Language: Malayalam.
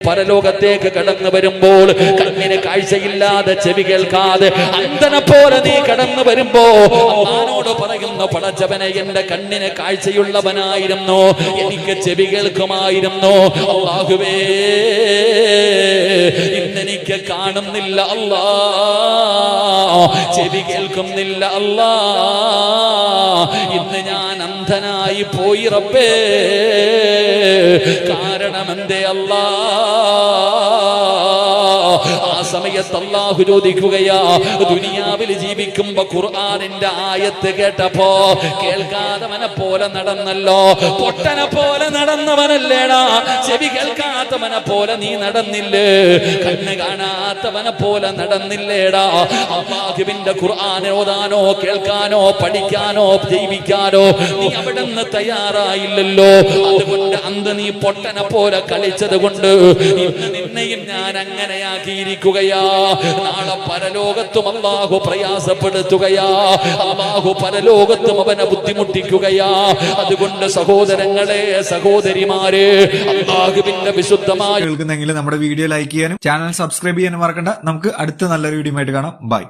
പരലോകത്തേക്ക് കടന്നു വരുമ്പോൾ കണ്ണിന് കാഴ്ചയില്ലാതെ ചെവി കേൾക്കാതെ അന്ധനെ പോലെ നീ കടന്നു വരുമ്പോ അള്ളാനോട് പറയുന്നു, പടച്ചവനെ എന്റെ കണ്ണിന് കാഴ്ചയുള്ളവനായിരുന്നു, എനിക്ക് ചെവി കേൾക്കുമായിരുന്നു. അല്ലാഹുവേ ഇന്നെനിക്ക് കാണുന്നില്ല അല്ലാ, ചെവി കേൾക്കുന്നില്ല അല്ലാ, ഇന്ന് ഞാൻ അന്ധനായി പോയി റബ്ബേ. കാരണമെന്തേ അല്ലാ? ആ സമയത്ത് അല്ലാഹു ചോദിക്കുകയാ, ദുനിയാവിൽ ജീവിക്കുമ്പോ ഖുർആനിന്റെ ആയത്ത് കേട്ടപ്പോ കേൾക്കാത്തവനെ പോലെ നടന്നല്ലോ, പൊട്ടനെ പോലെ നടന്നവനല്ലേടാ, ചെവി കേൾക്കാത്തവനെ പോലെ നീ നടന്നില്ലേ, കണ്ണ് കാണാത്തവനെ പോലെ നടന്നില്ലേടാ. അല്ലാഹുവിന്റെ ഖുർആൻ ഓതാനോ കേൾക്കാനോ പഠിക്കാനോ ജീവിക്കാനോ നീ അവിടെ നിന്ന് തയ്യാറായില്ലല്ലോ. അതുകൊണ്ട് അന്ന് നീ പൊട്ടനെ പോലെ കളിച്ചത് കൊണ്ട് ഇന്ന് നിന്നെയും ഞാൻ അങ്ങനെയാക്കിയിരിക്കുകയാ. നാളെ പരലോകത്തും അല്ലാഹു പ്രയാസപ്പെടുത്തുകയാ, അല്ലാഹു പരലോകത്തും അവനെ ബുദ്ധിമുട്ടിക്കുകയാ. അതുകൊണ്ട് സഹോദരങ്ങളെ, സഹോദരിമാരെ, അല്ലാഹുവിന്റെ വിശുദ്ധമായ കേൾക്കുന്നെങ്കിൽ നമ്മുടെ വീഡിയോ ലൈക്ക് ചെയ്യാനും ചാനൽ സബ്സ്ക്രൈബ് ചെയ്യാനും മറക്കണ്ട. നമുക്ക് അടുത്ത നല്ലൊരു വീഡിയോ ആയിട്ട് കാണാം. ബൈ.